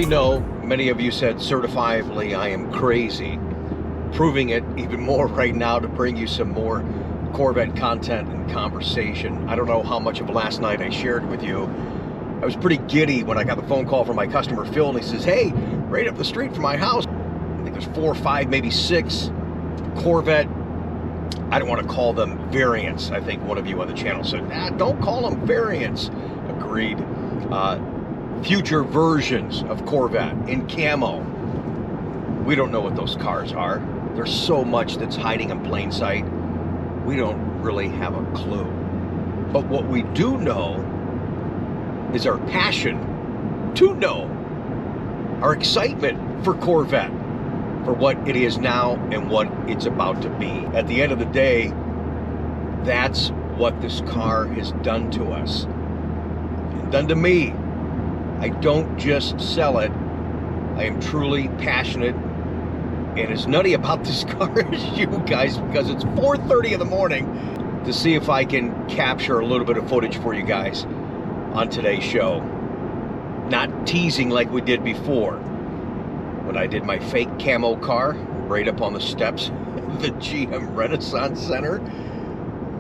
Know, many of you said certifiably I am crazy, proving it even more right now to bring you some more Corvette content and conversation. I don't know how much of last night I shared with you. I was pretty giddy when I got the phone call from my customer Phil, and he says, hey, right up the street from my house, I think there's 4 or 5, maybe 6 Corvette, I don't want to call them variants. I think one of you on the channel said, nah, don't call them variants. Agreed. Future versions of Corvette in camo. We don't know what those cars are. There's so much that's hiding in plain sight. We don't really have a clue. But what we do know is our passion to know, our excitement for Corvette, for what it is now and what it's about to be. At the end of the day, that's what this car has done to us, and done to me. I don't just sell it. I am truly passionate and as nutty about this car as you guys, because it's 4:30 in the morning, to see if I can capture a little bit of footage for you guys on today's show. Not teasing like we did before when I did my fake camo car right up on the steps of the GM Renaissance Center.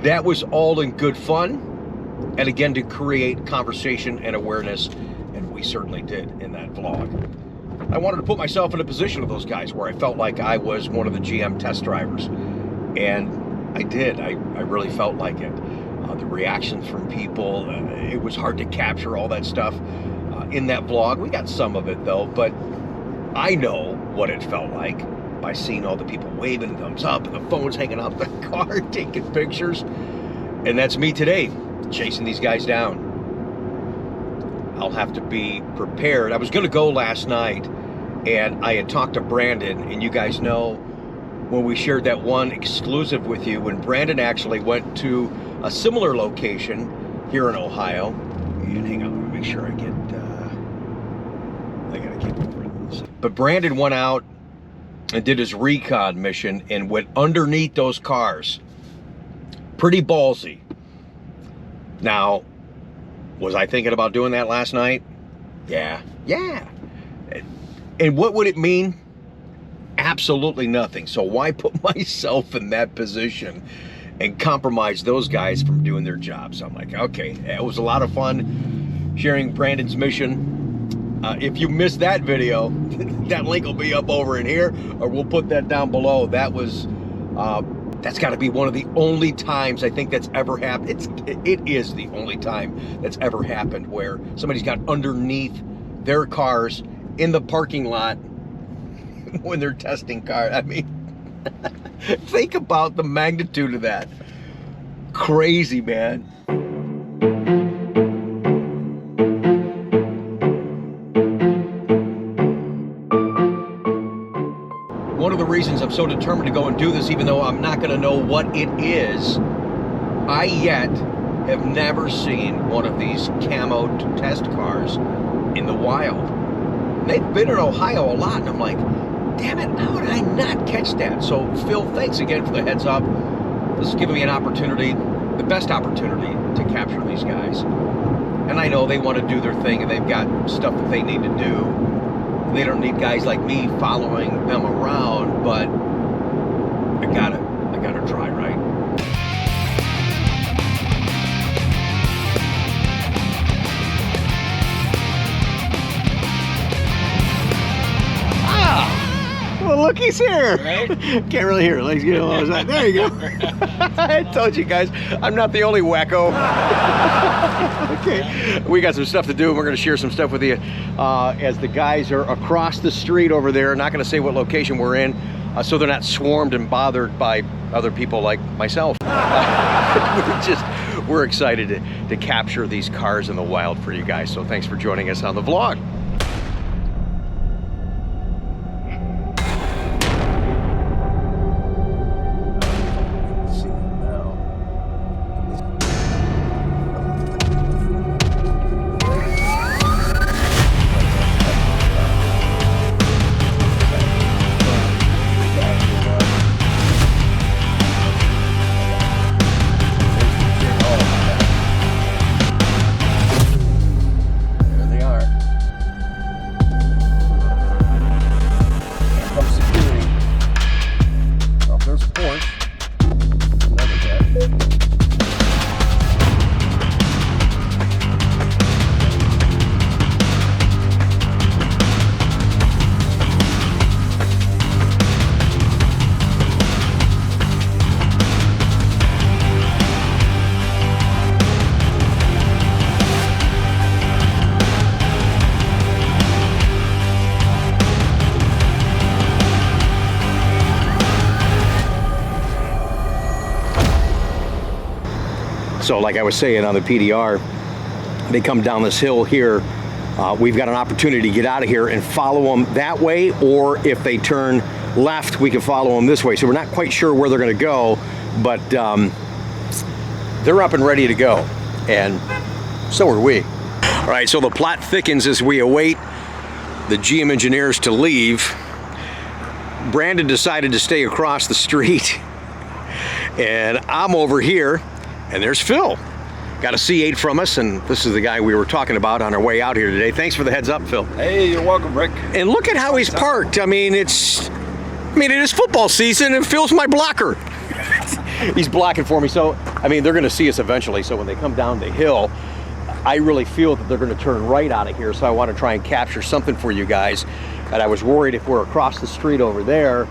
That was all in good fun, and again, to create conversation and awareness. And we certainly did in that vlog. I wanted to put myself in a position of those guys where I felt like I was one of the GM test drivers. And I did. I really felt like it. The reactions from people, it was hard to capture all that stuff in that vlog. We got some of it though, but I know what it felt like by seeing all the people waving thumbs up and the phones hanging out the car, taking pictures. And that's me today, chasing these guys down. I'll have to be prepared. I was going to go last night, and I had talked to Brandon, and you guys know when we shared that one exclusive with you, when Brandon actually went to a similar location here in Ohio. And hang on, let me make sure I get, I gotta keep over this. But Brandon went out and did his recon mission and went underneath those cars. Pretty ballsy. Now, was I thinking about doing that last night? Yeah. And what would it mean? Absolutely nothing. So why put myself in that position and compromise those guys from doing their job? So I'm like, okay, it was a lot of fun sharing Brandon's mission. If you missed that video, that link will be up over in here, or we'll put that down below. That was, that's got to be one of the only times I think that's ever happened. It is the only time that's ever happened where somebody's got underneath their cars in the parking lot when they're testing cars. I mean, think about the magnitude of that. Crazy, man. One of the reasons I'm so determined to go and do this, even though I'm not going to know what it is, I yet have never seen one of these camo test cars in the wild. And they've been in Ohio a lot, and I'm like, damn it, how did I not catch that? So Phil, thanks again for the heads up. This is giving me an opportunity, the best opportunity to capture these guys. And I know they want to do their thing, and they've got stuff that they need to do. They don't need guys like me following them around, but I gotta try, right? Ah! Well, look, he's here. Right? Can't really hear it. Let's get what was that? There you go. I told you guys, I'm not the only wacko. Okay, we got some stuff to do, and we're going to share some stuff with you as the guys are across the street over there. Not going to say what location we're in, so they're not swarmed and bothered by other people like myself. We're excited to capture these cars in the wild for you guys, so thanks for joining us on the vlog. So like I was saying on the PDR, they come down this hill here. We've got an opportunity to get out of here and follow them that way, or if they turn left, we can follow them this way. So we're not quite sure where they're going to go, but they're up and ready to go, and so are we. All right, so the plot thickens as we await the GM engineers to leave. Brandon decided to stay across the street, and I'm over here, and there's Phil. Got a C8 from us, and this is the guy we were talking about on our way out here today. Thanks for the heads up, Phil. Hey, you're welcome, Rick. And look at how he's parked. I mean, it is football season, and Phil's my blocker. He's blocking for me. So, I mean, they're going to see us eventually. So when they come down the hill, I really feel that they're going to turn right out of here. So I want to try and capture something for you guys. And I was worried if we're across the street over there,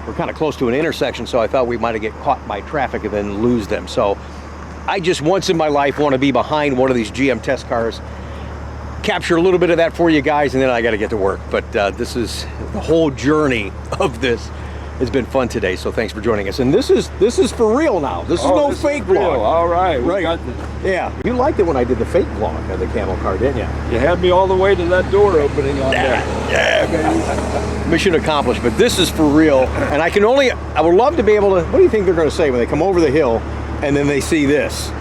we're kind of close to an intersection, so I thought we might have get caught by traffic and then lose them. So I just once in my life want to be behind one of these GM test cars, capture a little bit of that for you guys, and then I got to get to work. But this is the whole journey of this. It's been fun today, so thanks for joining us. And this is for real now. This is no fake vlog. All right, right. Yeah, you liked it when I did the fake vlog of the Camo car, didn't you? You had me all the way to that door opening on there. Yeah, mission accomplished. But this is for real, and I would love to be able to. What do you think they're going to say when they come over the hill and then they see this?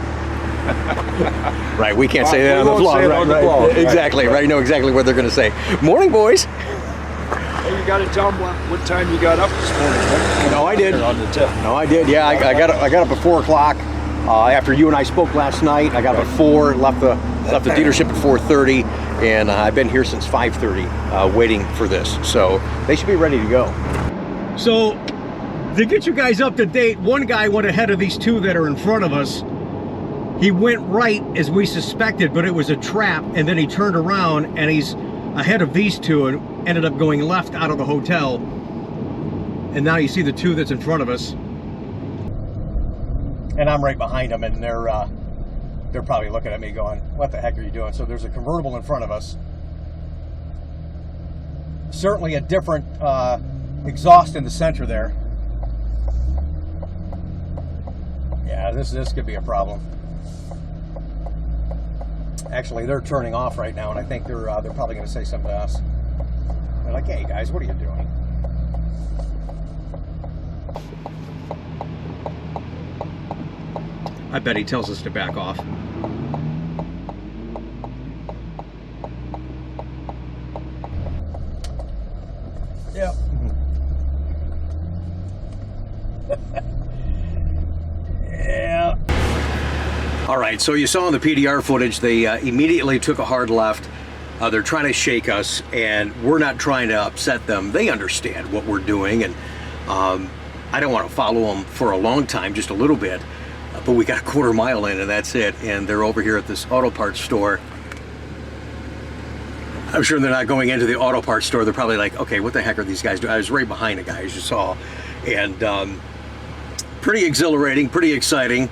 Right, we can't say that on the vlog, right? Exactly, right. Know exactly what they're going to say. Morning, boys. Hey, you got to tell them what time you got up this morning, right? No, I did. On the tip. No, I did. Yeah, I got up at 4 o'clock. After you and I spoke last night, I got up at 4. Left the dealership at 4:30, and I've been here since 5:30, waiting for this. So they should be ready to go. So to get you guys up to date, one guy went ahead of these two that are in front of us. He went right as we suspected, but it was a trap, and then he turned around and he's ahead of these two and ended up going left out of the hotel. And now you see the two that's in front of us. And I'm right behind them, and they're probably looking at me going, what the heck are you doing? So there's a convertible in front of us. Certainly a different exhaust in the center there. Yeah, this could be a problem. Actually, they're turning off right now, and I think they're probably going to say something to us. They're like, hey guys, what are you doing? I bet he tells us to back off. Yep. Yeah. All right, so you saw in the PDR footage, they immediately took a hard left. They're trying to shake us, and we're not trying to upset them. They understand what we're doing, and I don't want to follow them for a long time, just a little bit. But we got a quarter mile in, and that's it. And they're over here at this auto parts store. I'm sure they're not going into the auto parts store. They're probably like, okay, what the heck are these guys doing? I was right behind the guy, as you saw. And pretty exhilarating, pretty exciting.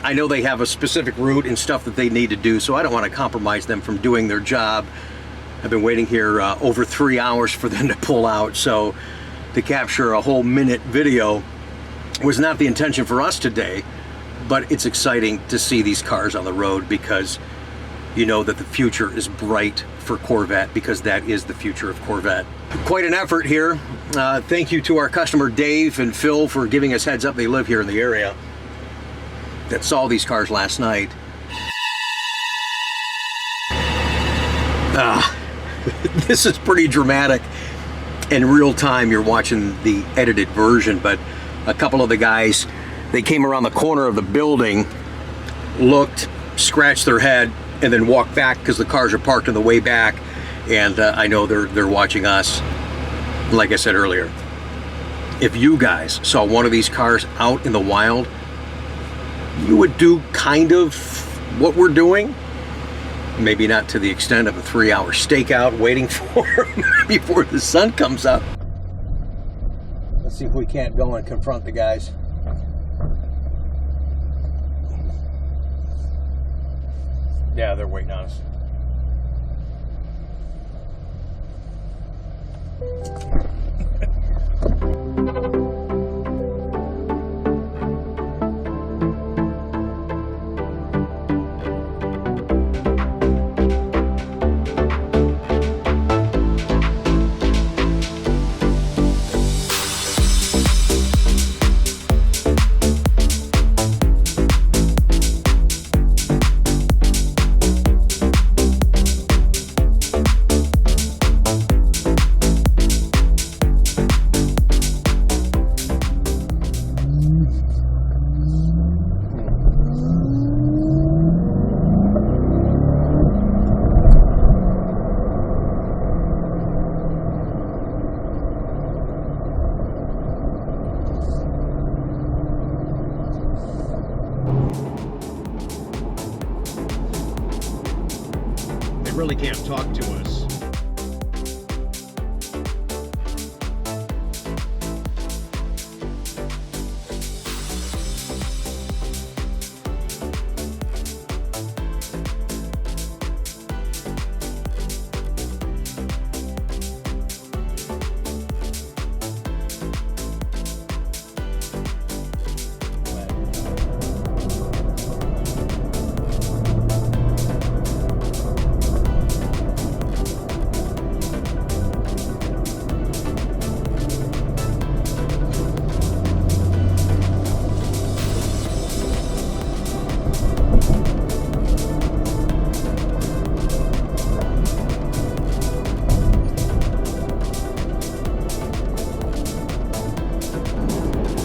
I know they have a specific route and stuff that they need to do, so I don't want to compromise them from doing their job. I've been waiting here over 3 hours for them to pull out, so to capture a whole minute video was not the intention for us today, but it's exciting to see these cars on the road, because you know that the future is bright for Corvette, because that is the future of Corvette. Quite an effort here. Thank you to our customer Dave and Phil for giving us heads up. They live here in the area that saw these cars last night. This is pretty dramatic. In real time, you're watching the edited version, but a couple of the guys, they came around the corner of the building, looked, scratched their head, and then walked back because the cars are parked on the way back. And I know they're watching us. Like I said earlier, if you guys saw one of these cars out in the wild, you would do kind of what we're doing. Maybe not to the extent of a 3-hour stakeout waiting for him before the sun comes up. Let's see if we can't go and confront the guys. Yeah, they're waiting on us. can't talk to us.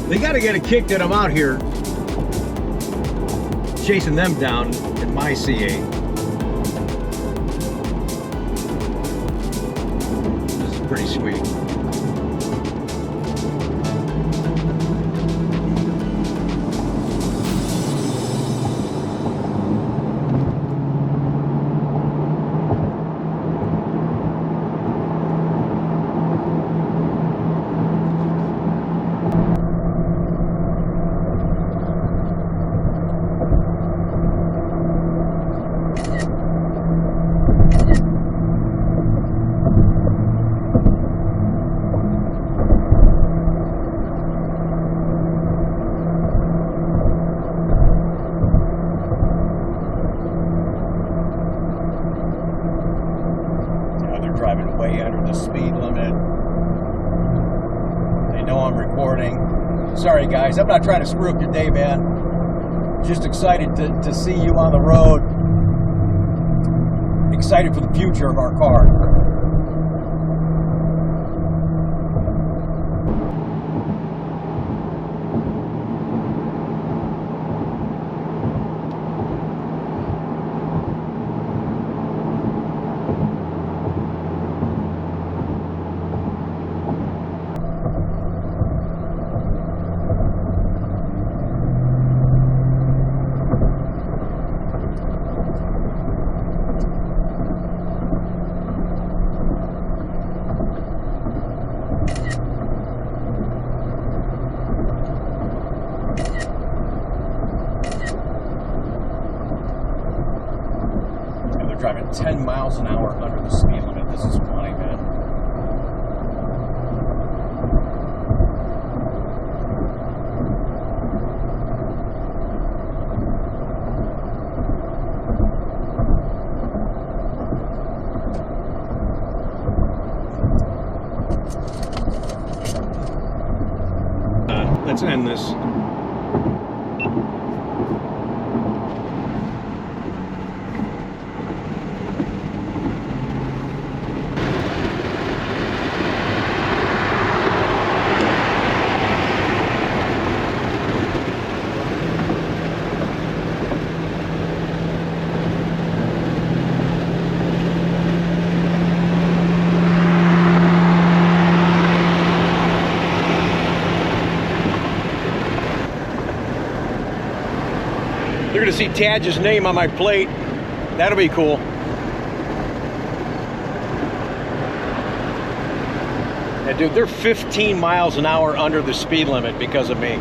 They got to get a kick that I'm out here chasing them down in my C8. This is pretty sweet. Driving way under the speed limit. They know I'm recording. Sorry guys, I'm not trying to screw up your day, man. Just excited to see you on the road. Excited for the future of our car. Driving 10 miles an hour under the speed limit. This is funny, man. Let's end this. You're gonna see TADGE's name on my plate. That'll be cool. Yeah, dude, they're 15 miles an hour under the speed limit because of me.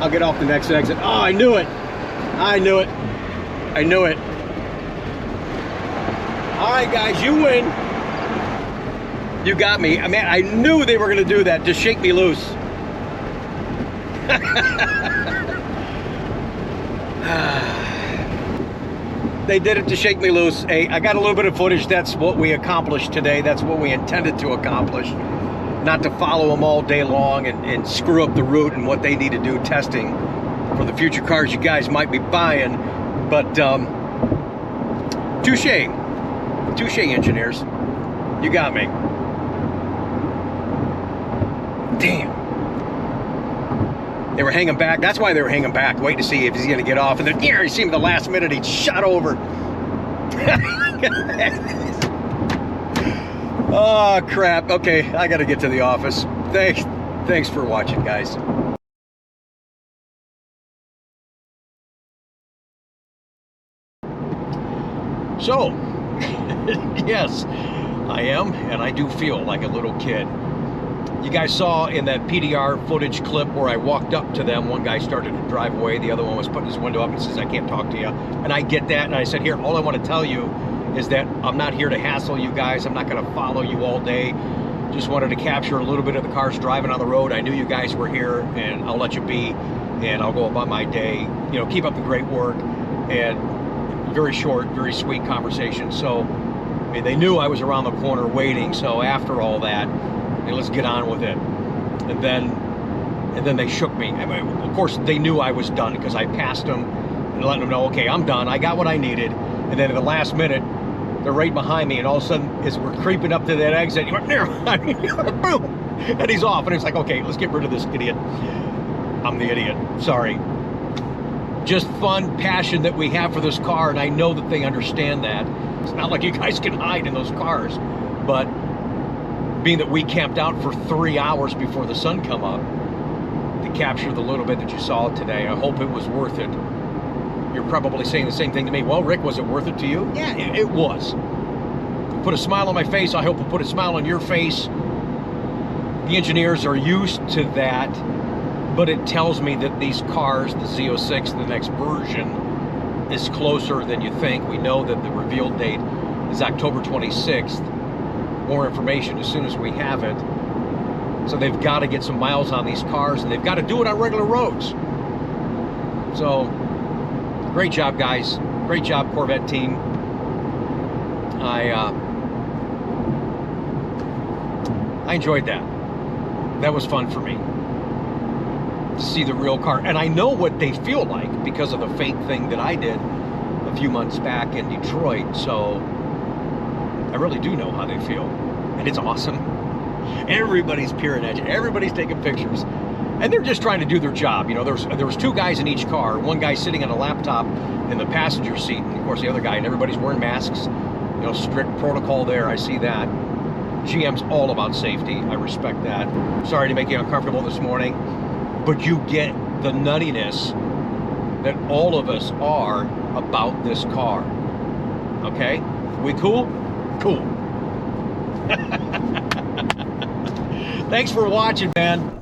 I'll get off the next exit. Oh, I knew it. I knew it. I knew it. All right, guys, you win. You got me. I mean, I knew they were going to do that. Just shake me loose. They did it to shake me loose. Hey, I got a little bit of footage. That's what we accomplished today. That's what we intended to accomplish. Not to follow them all day long and screw up the route and what they need to do testing for the future cars you guys might be buying. But touche. Touche, engineers. You got me. Damn. They were hanging back. That's why they were hanging back, waiting to see if he's going to get off. And then, yeah, you see him at the last minute, he shot over. Oh, crap. Okay, I got to get to the office. Thanks for watching, guys. So, yes, I am, and I do feel like a little kid. You guys saw in that PDR footage clip where I walked up to them, one guy started to drive away, the other one was putting his window up and says, I can't talk to you. And I get that, and I said, here, all I want to tell you is that I'm not here to hassle you guys. I'm not going to follow you all day. Just wanted to capture a little bit of the cars driving on the road. I knew you guys were here, and I'll let you be, and I'll go about my day. You know, keep up the great work. And very short, very sweet conversation. So, I mean, they knew I was around the corner waiting. So after all that, hey, let's get on with it. And then they shook me. I mean, of course, they knew I was done because I passed them and letting them know, okay, I'm done. I got what I needed. And then at the last minute, they're right behind me, and all of a sudden, as we're creeping up to that exit, he went, boom, and he's off. And it's like, okay, let's get rid of this idiot. I'm the idiot. Sorry. Just fun, passion that we have for this car, and I know that they understand that. It's not like you guys can hide in those cars, but being that we camped out for 3 hours before the sun come up to capture the little bit that you saw today, I hope it was worth it. You're probably saying the same thing to me. Well, Rick, was it worth it to you? Yeah, it was. It put a smile on my face. I hope it put a smile on your face. The engineers are used to that, but it tells me that these cars, the Z06, the next version, is closer than you think. We know that the reveal date is October 26th. More information as soon as we have it. So they've got to get some miles on these cars, and they've got to do it on regular roads. So, great job, guys. Great job, Corvette team. I enjoyed that. That was fun for me to see the real car. And I know what they feel like because of the fake thing that I did a few months back in Detroit. So I really do know how they feel. And it's awesome. Everybody's peering at you. Everybody's taking pictures. And they're just trying to do their job. You know, there was 2 guys in each car. One guy sitting on a laptop in the passenger seat, and of course the other guy, and everybody's wearing masks. You know, strict protocol there. I see that. GM's all about safety. I respect that. Sorry to make you uncomfortable this morning, but you get the nuttiness that all of us are about this car. Okay? We cool? Cool. Thanks for watching, man.